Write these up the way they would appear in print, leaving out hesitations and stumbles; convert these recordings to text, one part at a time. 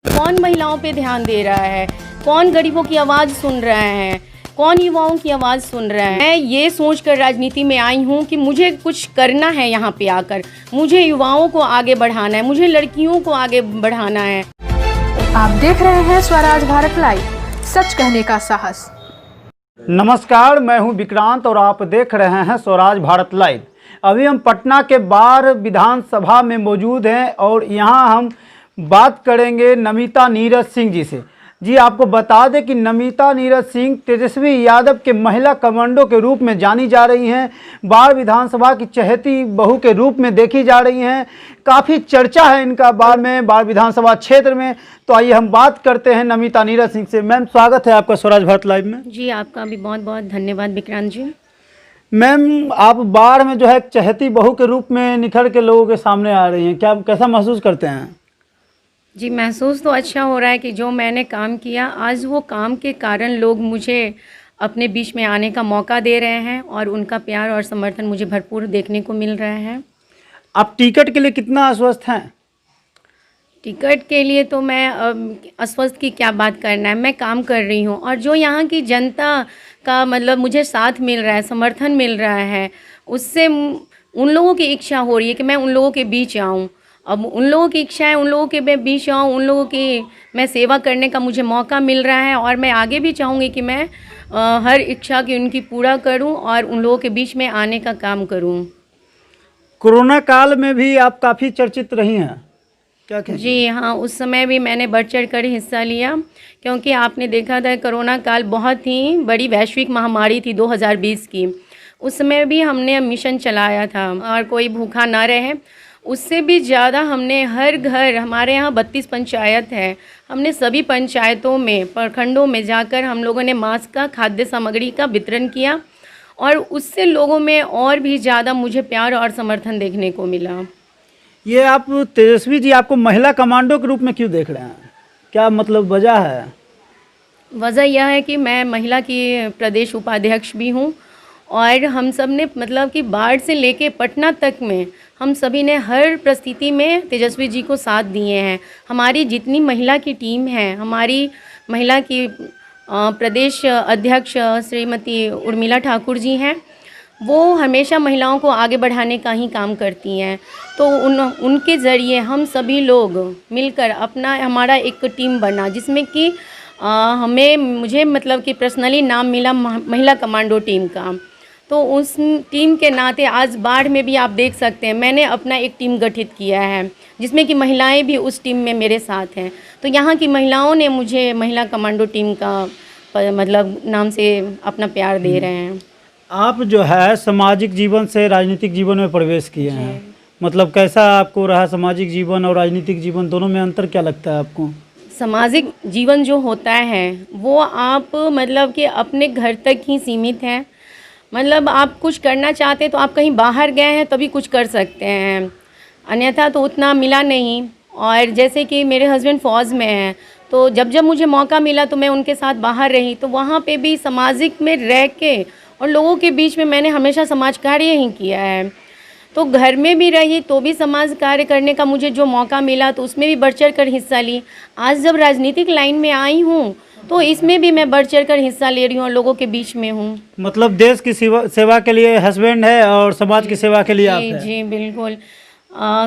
कौन महिलाओं पे ध्यान दे रहा है, कौन गरीबों की आवाज़ सुन रहा है, कौन युवाओं की आवाज़ सुन रहा है। मैं ये सोचकर राजनीति में आई हूँ कि मुझे कुछ करना है यहाँ पे आकर। मुझे युवाओं को आगे बढ़ाना है, मुझे लड़कियों को आगे बढ़ाना है। आप देख रहे हैं स्वराज भारत लाइव, सच कहने का साहस। नमस्कार, मैं हूं विक्रांत और आप देख रहे हैं स्वराज भारत लाइव। अभी हम पटना के बाढ़ विधानसभा में मौजूद हैं और यहां हम बात करेंगे नमिता नीरज सिंह जी से। जी, आपको बता दें कि नमिता नीरज सिंह तेजस्वी यादव के महिला कमांडो के रूप में जानी जा रही हैं। बाढ़ विधानसभा की चहेती बहू के रूप में देखी जा रही हैं। काफ़ी चर्चा है इनका बाढ़ विधानसभा क्षेत्र में। तो आइए हम बात करते हैं नमिता नीरज सिंह से। मैम, स्वागत है आपका स्वराज भारत लाइव में। जी, आपका भी बहुत बहुत धन्यवाद विक्रांत जी। मैम, आप बाढ़ में जो है चहेती बहू के रूप में निखर के लोगों के सामने आ रही हैं, क्या कैसा महसूस करते हैं? जी, महसूस तो अच्छा हो रहा है कि जो मैंने काम किया, आज वो काम के कारण लोग मुझे अपने बीच में आने का मौका दे रहे हैं और उनका प्यार और समर्थन मुझे भरपूर देखने को मिल रहा है। आप टिकट के लिए कितना आश्वस्त हैं? टिकट के लिए तो मैं अस्वस्थ की क्या बात करना है, मैं काम कर रही हूँ और जो यहाँ की जनता का मतलब मुझे साथ मिल रहा है, समर्थन मिल रहा है, उससे उन लोगों की इच्छा हो रही है कि मैं उन लोगों के बीच आऊँ। अब उन लोगों की इच्छा है, उन लोगों के मैं बीच आऊँ, उन लोगों की मैं सेवा करने का मुझे मौका मिल रहा है और मैं आगे भी चाहूँगी कि मैं हर इच्छा की उनकी पूरा करूँ और उन लोगों के बीच में आने का काम करूँ। कोरोना काल में भी आप काफ़ी चर्चित रही हैं, क्या कहें? जी हाँ, उस समय भी मैंने बढ़ चढ़ कर हिस्सा लिया, क्योंकि आपने देखा था कोरोना काल बहुत ही बड़ी वैश्विक महामारी थी 2020 की। उस समय भी हमने मिशन चलाया था और कोई भूखा ना रहे। उससे भी ज़्यादा हमने हर घर, हमारे यहाँ 32 पंचायत है, हमने सभी पंचायतों में, प्रखंडों में जाकर हम लोगों ने मास्क का, खाद्य सामग्री का वितरण किया और उससे लोगों में और भी ज़्यादा मुझे प्यार और समर्थन देखने को मिला। ये आप तेजस्वी जी आपको महिला कमांडो के रूप में क्यों देख रहे हैं, क्या मतलब वजह है? वजह यह है कि मैं महिला की प्रदेश उपाध्यक्ष भी हूँ और हम सब ने मतलब कि बाढ़ से लेके पटना तक में हम सभी ने हर परिस्थिति में तेजस्वी जी को साथ दिए हैं। हमारी जितनी महिला की टीम है, हमारी महिला की प्रदेश अध्यक्ष श्रीमती उर्मिला ठाकुर जी हैं, वो हमेशा महिलाओं को आगे बढ़ाने का ही काम करती हैं। तो उनके ज़रिए हम सभी लोग मिलकर हमारा एक टीम बना, जिसमें कि मुझे मतलब कि पर्सनली नाम मिला महिला कमांडो टीम का। तो उस टीम के नाते आज बाढ़ में भी आप देख सकते हैं मैंने अपना एक टीम गठित किया है, जिसमें कि महिलाएं भी उस टीम में मेरे साथ हैं। तो यहाँ की महिलाओं ने मुझे महिला कमांडो टीम का मतलब नाम से अपना प्यार दे रहे हैं। आप जो है सामाजिक जीवन से राजनीतिक जीवन में प्रवेश किए हैं, मतलब कैसा आपको रहा सामाजिक जीवन और राजनीतिक जीवन, दोनों में अंतर क्या लगता है आपको? सामाजिक जीवन जो होता है वो आप मतलब कि अपने घर तक ही सीमित है। मतलब आप कुछ करना चाहते हैं तो आप कहीं बाहर गए हैं तभी कुछ कर सकते हैं, अन्यथा तो उतना मिला नहीं। और जैसे कि मेरे हस्बैंड फ़ौज में हैं, तो जब जब मुझे मौका मिला तो मैं उनके साथ बाहर रही, तो वहाँ पे भी सामाजिक में रह के और लोगों के बीच में मैंने हमेशा समाज कार्य ही किया है। तो घर में भी रही तो भी समाज कार्य करने का मुझे जो मौका मिला तो उसमें भी बढ़ चढ़ कर हिस्सा ली। आज जब राजनीतिक लाइन में आई हूँ तो इसमें भी मैं बढ़ चढ़ कर हिस्सा ले रही हूँ और लोगों के बीच में हूँ। मतलब देश की सेवा के लिए हस्बैंड है और समाज की सेवा के लिए आप हैं। जी बिल्कुल।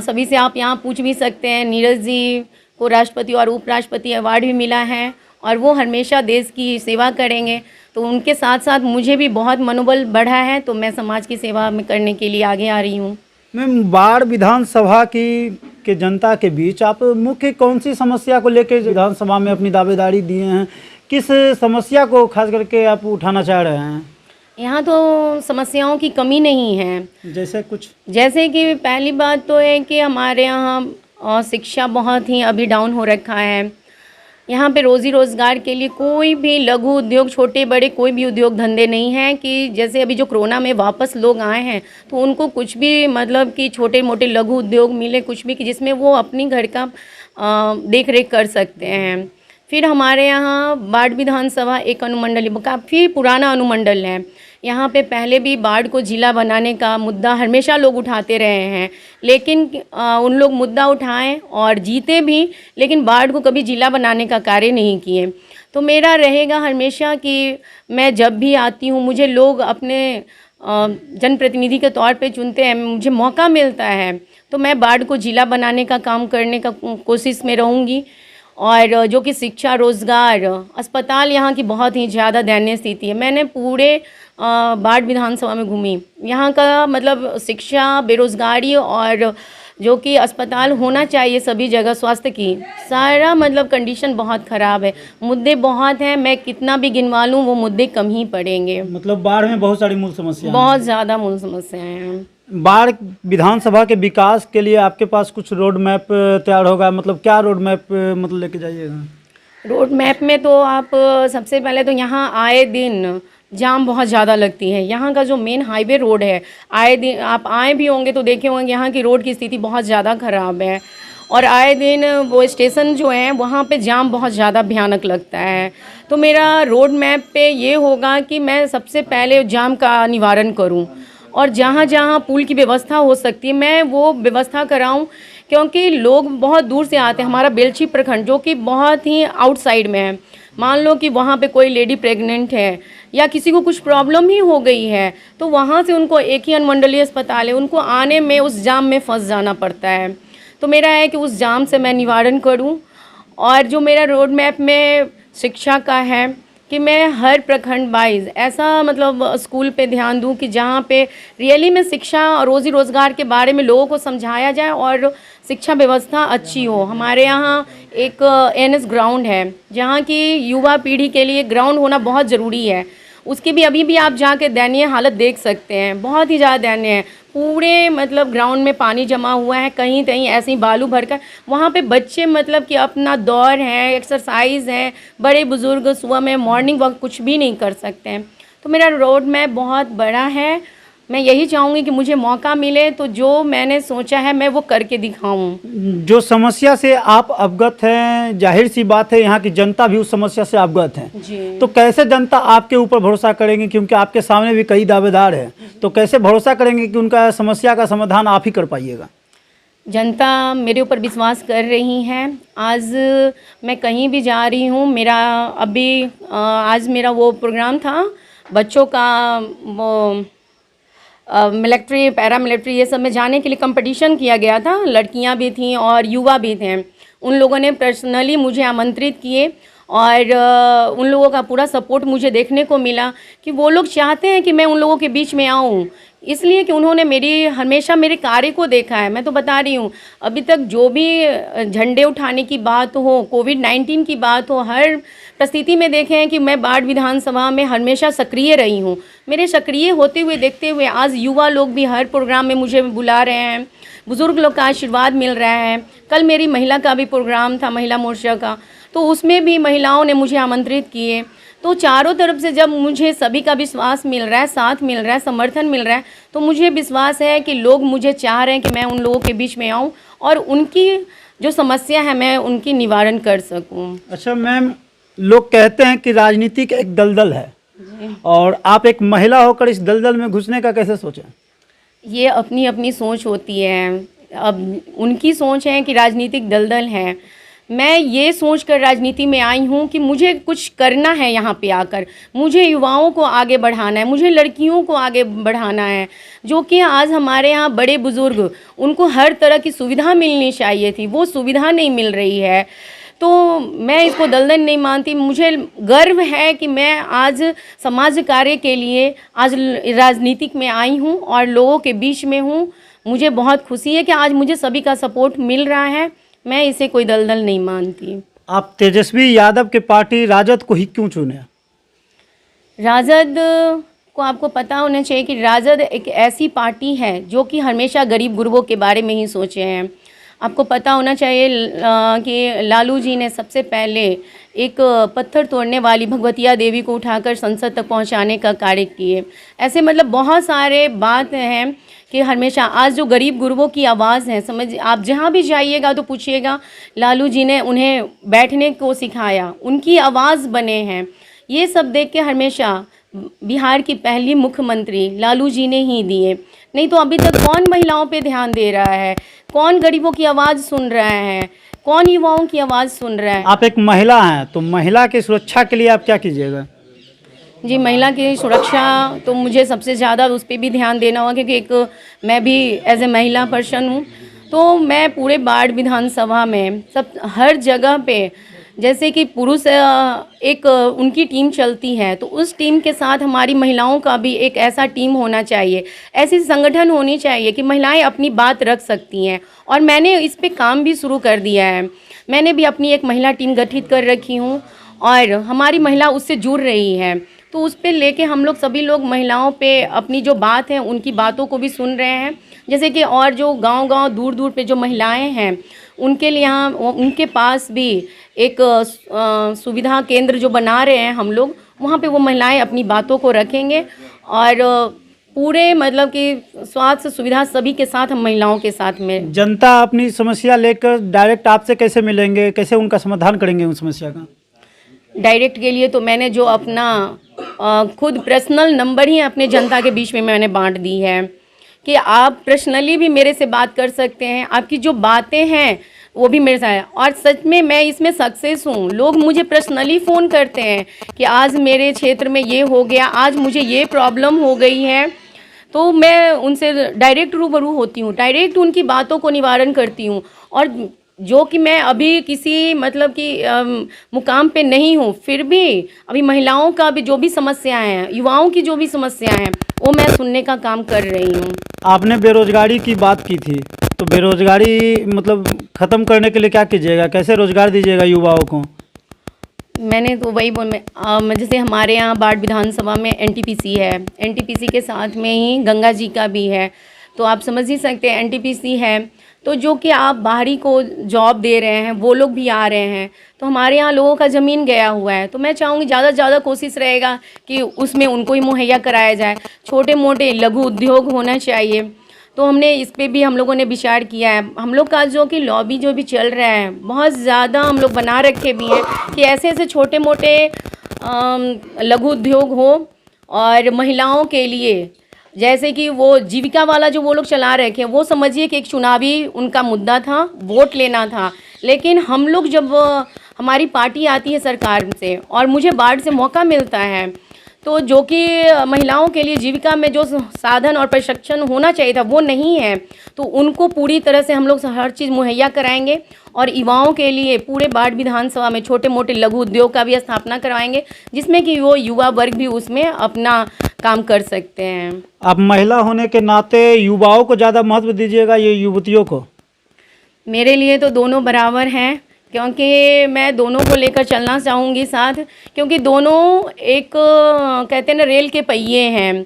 सभी से आप यहाँ पूछ भी सकते हैं, नीरज जी को राष्ट्रपति और उपराष्ट्रपति अवार्ड भी मिला है और वो हमेशा देश की सेवा करेंगे। तो उनके साथ साथ मुझे भी बहुत मनोबल बढ़ा है, तो मैं समाज की सेवा में करने के लिए आगे आ रही हूँ। मैम, बाढ़ विधानसभा के जनता के बीच आप मुख्य कौन सी समस्या को लेकर विधानसभा में अपनी दावेदारी दिए हैं, किस समस्या को खास करके आप उठाना चाह रहे हैं? यहाँ तो समस्याओं की कमी नहीं है। जैसे कि पहली बात तो है कि हमारे यहाँ शिक्षा बहुत ही अभी डाउन हो रखा है। यहाँ पे रोज़ी रोज़गार के लिए कोई भी लघु उद्योग, छोटे बड़े कोई भी उद्योग धंधे नहीं हैं। कि जैसे अभी जो कोरोना में वापस लोग आए हैं तो उनको कुछ भी मतलब कि छोटे मोटे लघु उद्योग मिले, कुछ भी कि जिसमें वो अपनी घर का देख रेख कर सकते हैं। फिर हमारे यहाँ बाढ़ विधानसभा एक अनुमंडल, काफ़ी पुराना अनुमंडल है, यहाँ पे पहले भी बाढ़ को जिला बनाने का मुद्दा हमेशा लोग उठाते रहे हैं, लेकिन उन लोग मुद्दा उठाएं और जीते भी, लेकिन बाढ़ को कभी जिला बनाने का कार्य नहीं किए। तो मेरा रहेगा हमेशा कि मैं जब भी आती हूँ, मुझे लोग अपने जनप्रतिनिधि के तौर पे चुनते हैं, मुझे मौका मिलता है तो मैं बाढ़ को जिला बनाने का काम करने का कोशिश में रहूँगी। और जो कि शिक्षा, रोज़गार, अस्पताल यहाँ की बहुत ही ज़्यादा दयनीय स्थिति है। मैंने पूरे बाढ़ विधानसभा में घूमी, यहाँ का मतलब शिक्षा, बेरोज़गारी और जो कि अस्पताल होना चाहिए सभी जगह स्वास्थ्य की, सारा मतलब कंडीशन बहुत ख़राब है। मुद्दे बहुत हैं, मैं कितना भी गिनवा लूँ वो मुद्दे कम ही पड़ेंगे। मतलब बाढ़ में बहुत सारी मूल समस्याएं बहुत ज़्यादा मूल समस्याएं हैं। बाढ़ विधानसभा के विकास के लिए आपके पास कुछ रोड मैप तैयार होगा, मतलब क्या रोड मैप मतलब लेके जाइएगा? रोड मैप में तो आप सबसे पहले तो यहाँ आए दिन जाम बहुत ज़्यादा लगती है। यहाँ का जो मेन हाईवे रोड है, आए दिन आप आए भी होंगे तो देखे होंगे यहाँ की रोड की स्थिति बहुत ज़्यादा ख़राब है। और आए दिन वो स्टेशन जो है वहाँ पे जाम बहुत ज़्यादा भयानक लगता है। तो मेरा रोड मैप पे ये होगा कि मैं सबसे पहले जाम का निवारण करूँ और जहाँ जहाँ पुल की व्यवस्था हो सकती है मैं वो व्यवस्था कराऊँ, क्योंकि लोग बहुत दूर से आते हैं। हमारा बेलछी प्रखंड जो कि बहुत ही आउटसाइड में है, मान लो कि वहाँ पे कोई लेडी प्रेग्नेंट है या किसी को कुछ प्रॉब्लम ही हो गई है तो वहाँ से उनको एक ही अनुमंडलीय अस्पताल है, उनको आने में उस जाम में फंस जाना पड़ता है। तो मेरा है कि उस जाम से मैं निवारण करूँ। और जो मेरा रोड मैप में शिक्षा का है कि मैं हर प्रखंड वाइज ऐसा मतलब स्कूल पे ध्यान दूं कि जहाँ पे रियली में शिक्षा और रोज़ी रोज़गार के बारे में लोगों को समझाया जाए और शिक्षा व्यवस्था अच्छी हो। हमारे यहाँ एक NS ग्राउंड है जहाँ की युवा पीढ़ी के लिए ग्राउंड होना बहुत ज़रूरी है। उसकी भी अभी भी आप जाके दयनीय हालत देख सकते हैं, बहुत ही ज़्यादा दयनीय है। पूरे मतलब ग्राउंड में पानी जमा हुआ है, कहीं कहीं ऐसे ही बालू भरकर वहाँ पे बच्चे मतलब कि अपना दौड़ है, एक्सरसाइज है, बड़े बुजुर्ग सुबह में मॉर्निंग वॉक कुछ भी नहीं कर सकते हैं। तो मेरा रोड मैप बहुत बड़ा है। मैं यही चाहूँगी कि मुझे मौका मिले तो जो मैंने सोचा है मैं वो करके दिखाऊँ। जो समस्या से आप अवगत हैं, जाहिर सी बात है यहाँ की जनता भी उस समस्या से अवगत है, जी। तो कैसे जनता आपके ऊपर भरोसा करेंगे, क्योंकि आपके सामने भी कई दावेदार हैं, तो कैसे भरोसा करेंगे कि उनका समस्या का समाधान आप ही कर पाइएगा? जनता मेरे ऊपर विश्वास कर रही है। आज मैं कहीं भी जा रही हूँ, मेरा अभी आज मेरा वो प्रोग्राम था बच्चों का, वो मिलिट्री, पैरा मिलिट्री, ये सब में जाने के लिए कंपटीशन किया गया था। लड़कियां भी थीं और युवा भी थे। उन लोगों ने पर्सनली मुझे आमंत्रित किए और उन लोगों का पूरा सपोर्ट मुझे देखने को मिला कि वो लोग चाहते हैं कि मैं उन लोगों के बीच में आऊँ, इसलिए कि उन्होंने हमेशा मेरे कार्य को देखा है। मैं तो बता रही हूँ, अभी तक जो भी झंडे उठाने की बात हो, कोविड-19 की बात हो, हर परिस्थिति में देखे हैं कि मैं बाढ़ विधानसभा में हमेशा सक्रिय रही हूँ। मेरे सक्रिय होते हुए देखते हुए आज युवा लोग भी हर प्रोग्राम में मुझे बुला रहे हैं, बुज़ुर्ग लोग का आशीर्वाद मिल रहा है। कल मेरी महिला का भी प्रोग्राम था, महिला मोर्चा का, तो उसमें भी महिलाओं ने मुझे आमंत्रित किए। तो चारों तरफ से जब मुझे सभी का विश्वास मिल रहा है, साथ मिल रहा है, समर्थन मिल रहा है, तो मुझे विश्वास है कि लोग मुझे चाह रहे हैं कि मैं उन लोगों के बीच में आऊं और उनकी जो समस्या है मैं उनकी निवारण कर सकूं। अच्छा मैम, लोग कहते हैं कि राजनीति का एक दलदल है और आप एक महिला होकर इस दलदल में घुसने का कैसे सोचें? ये अपनी अपनी सोच होती है। अब उनकी सोच है कि राजनीतिक दलदल है। मैं ये सोचकर राजनीति में आई हूँ कि मुझे कुछ करना है यहाँ पे आकर। मुझे युवाओं को आगे बढ़ाना है, मुझे लड़कियों को आगे बढ़ाना है, जो कि आज हमारे यहाँ बड़े बुजुर्ग, उनको हर तरह की सुविधा मिलनी चाहिए थी, वो सुविधा नहीं मिल रही है। तो मैं इसको दलदल नहीं मानती। मुझे गर्व है कि मैं आज समाज कार्य के लिए आज राजनीतिक में आई हूँ और लोगों के बीच में हूँ। मुझे बहुत खुशी है कि आज मुझे सभी का सपोर्ट मिल रहा है। मैं इसे कोई दलदल नहीं मानती। आप तेजस्वी यादव के पार्टी राजद को ही क्यों चुने? राजद को आपको पता होना चाहिए कि राजद एक ऐसी पार्टी है जो कि हमेशा गरीब गुरबों के बारे में ही सोचे हैं। आपको पता होना चाहिए कि लालू जी ने सबसे पहले एक पत्थर तोड़ने वाली भगवतिया देवी को उठाकर संसद तक पहुंचाने का कार्य किए। ऐसे मतलब बहुत सारे बात हैं कि हमेशा आज जो गरीब गुरबों की आवाज़ है, समझ आप जहाँ भी जाइएगा तो पूछिएगा, लालू जी ने उन्हें बैठने को सिखाया, उनकी आवाज़ बने हैं। ये सब देख के हमेशा बिहार की पहली मुख्यमंत्री लालू जी ने ही दिए। नहीं तो अभी तक कौन महिलाओं पे ध्यान दे रहा है, कौन गरीबों की आवाज़ सुन रहा है, कौन युवाओं की आवाज़ सुन रहा है। आप एक महिला हैं, तो महिला की सुरक्षा के लिए आप क्या कीजिएगा? जी, महिला की सुरक्षा तो मुझे सबसे ज़्यादा उस पर भी ध्यान देना होगा, क्योंकि एक मैं भी एज ए महिला पर्सन हूँ। तो मैं पूरे बाढ़ विधानसभा में सब हर जगह पे, जैसे कि पुरुष एक उनकी टीम चलती है, तो उस टीम के साथ हमारी महिलाओं का भी एक ऐसा टीम होना चाहिए, ऐसी संगठन होनी चाहिए कि महिलाएं अपनी बात रख सकती हैं। और मैंने इस पे काम भी शुरू कर दिया है। मैंने भी अपनी एक महिला टीम गठित कर रखी हूँ और हमारी महिला उससे जुड़ रही है। तो उस पे लेके हम लोग सभी लोग महिलाओं पे अपनी जो बात है उनकी बातों को भी सुन रहे हैं। जैसे कि और जो गांव-गांव दूर-दूर पे जो महिलाएं हैं उनके लिए यहाँ उनके पास भी एक सुविधा केंद्र जो बना रहे हैं हम लोग, वहाँ पे वो महिलाएं अपनी बातों को रखेंगे और पूरे मतलब कि स्वास्थ्य सुविधा सभी के साथ, हम महिलाओं के साथ में। जनता अपनी समस्या लेकर डायरेक्ट आपसे कैसे मिलेंगे, कैसे उनका समाधान करेंगे उन समस्या का? डायरेक्ट के लिए तो मैंने जो अपना खुद पर्सनल नंबर ही अपने जनता के बीच में मैंने बांट दी है कि आप पर्सनली भी मेरे से बात कर सकते हैं। आपकी जो बातें हैं वो भी मेरे साथ, और सच में मैं इसमें सक्सेस हूँ। लोग मुझे पर्सनली फ़ोन करते हैं कि आज मेरे क्षेत्र में ये हो गया, आज मुझे ये प्रॉब्लम हो गई है, तो मैं उनसे डायरेक्ट रूबरू होती हूँ, डायरेक्ट उनकी बातों को निवारण करती हूँ। और जो कि मैं अभी किसी मतलब कि मुकाम पे नहीं हूँ, फिर भी अभी महिलाओं का भी जो भी समस्याएं हैं, युवाओं की जो भी समस्याएं हैं, वो मैं सुनने का काम कर रही हूँ। आपने बेरोजगारी की बात की थी, तो बेरोजगारी मतलब ख़त्म करने के लिए क्या कीजिएगा, कैसे रोजगार दीजिएगा युवाओं को? मैंने तो वही जैसे हमारे यहाँ बाढ़ विधानसभा में एनटीपीसी है, एनटीपीसी के साथ में ही गंगा जी का भी है, तो आप समझ ही सकते हैं एनटीपीसी है तो जो कि आप बाहरी को जॉब दे रहे हैं वो लोग भी आ रहे हैं, तो हमारे यहाँ लोगों का ज़मीन गया हुआ है। तो मैं चाहूँगी ज़्यादा से ज़्यादा कोशिश रहेगा कि उसमें उनको ही मुहैया कराया जाए। छोटे मोटे लघु उद्योग होना चाहिए, तो हमने इस पे भी हम लोगों ने विचार किया है। हम लोग का जो कि लॉबी जो भी चल रहा है बहुत ज़्यादा हम लोग बना रखे भी हैं कि ऐसे ऐसे छोटे मोटे लघु उद्योग हो और महिलाओं के लिए, जैसे कि वो जीविका वाला जो वो लोग चला रखे हैं, वो समझिए कि एक चुनावी उनका मुद्दा था, वोट लेना था। लेकिन हम लोग जब हमारी पार्टी आती है सरकार से और मुझे बाढ़ से मौका मिलता है, तो जो कि महिलाओं के लिए जीविका में जो साधन और प्रशिक्षण होना चाहिए था वो नहीं है, तो उनको पूरी तरह से हम लोग हर चीज़ मुहैया कराएंगे। और युवाओं के लिए पूरे बाढ़ विधानसभा में छोटे मोटे लघु उद्योग का भी स्थापना करवाएंगे, जिसमें कि वो युवा वर्ग भी उसमें अपना काम कर सकते हैं। आप महिला होने के नाते युवाओं को ज़्यादा महत्व दीजिएगा या युवतियों को? मेरे लिए तो दोनों बराबर हैं, क्योंकि मैं दोनों को लेकर चलना चाहूँगी साथ, क्योंकि दोनों एक कहते हैं ना रेल के पहिए हैं।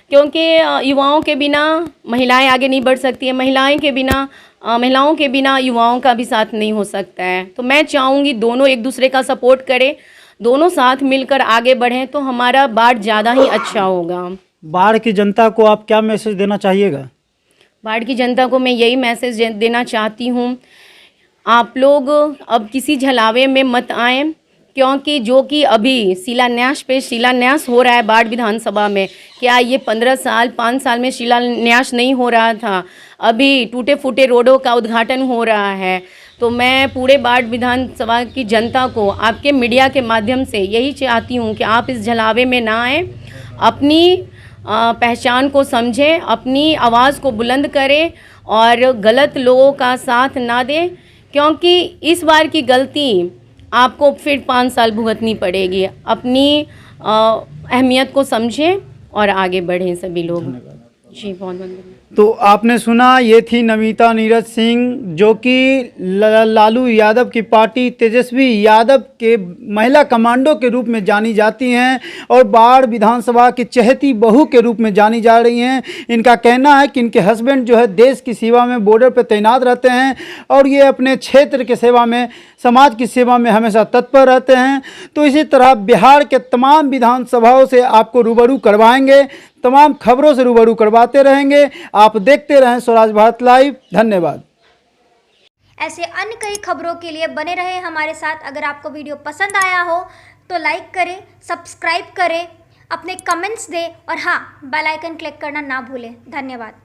क्योंकि युवाओं के बिना महिलाएं आगे नहीं बढ़ सकती हैं, महिलाओं के बिना युवाओं का भी साथ नहीं हो सकता है। तो मैं चाहूँगी दोनों एक दूसरे का सपोर्ट करें, दोनों साथ मिलकर आगे बढ़ें, तो हमारा बाढ़ ज़्यादा ही अच्छा होगा। बाढ़ की जनता को आप क्या मैसेज देना चाहिएगा? बाढ़ की जनता को मैं यही मैसेज देना चाहती हूँ, आप लोग अब किसी झलावे में मत आएँ, क्योंकि जो कि अभी शिलान्यास हो रहा है बाढ़ विधानसभा में, क्या ये 15 साल 5 साल में शिलान्यास नहीं हो रहा था? अभी टूटे फूटे रोडों का उद्घाटन हो रहा है। तो मैं पूरे बाढ़ विधानसभा की जनता को आपके मीडिया के माध्यम से यही चाहती हूँ कि आप इस झलावे में ना आएँ, अपनी पहचान को समझें, अपनी आवाज़ को बुलंद करें और गलत लोगों का साथ ना दें, क्योंकि इस बार की गलती आपको फिर 5 साल भुगतनी पड़ेगी। अपनी अहमियत को समझें और आगे बढ़ें सभी लोग। जी बहुत बहुत धन्यवाद। तो आपने सुना, ये थी नमिता नीरज सिंह, जो कि लालू यादव की पार्टी तेजस्वी यादव के महिला कमांडो के रूप में जानी जाती हैं और बाढ़ विधानसभा की चहेती बहू के रूप में जानी जा रही हैं। इनका कहना है कि इनके हस्बैंड जो है देश की सेवा में बॉर्डर पर तैनात रहते हैं और ये अपने क्षेत्र की सेवा में, समाज की सेवा में हमेशा तत्पर रहते हैं। तो इसी तरह बिहार के तमाम विधानसभाओं से आपको रूबरू करवाएंगे, तमाम खबरों से रूबरू करवाते रहेंगे। आप देखते रहें स्वराज भारत लाइव। धन्यवाद। ऐसे अन्य कई खबरों के लिए बने रहें हमारे साथ। अगर आपको वीडियो पसंद आया हो तो लाइक करें, सब्सक्राइब करें अपने कमेंट्स दें और हाँ, बेल आइकन क्लिक करना ना भूलें। धन्यवाद।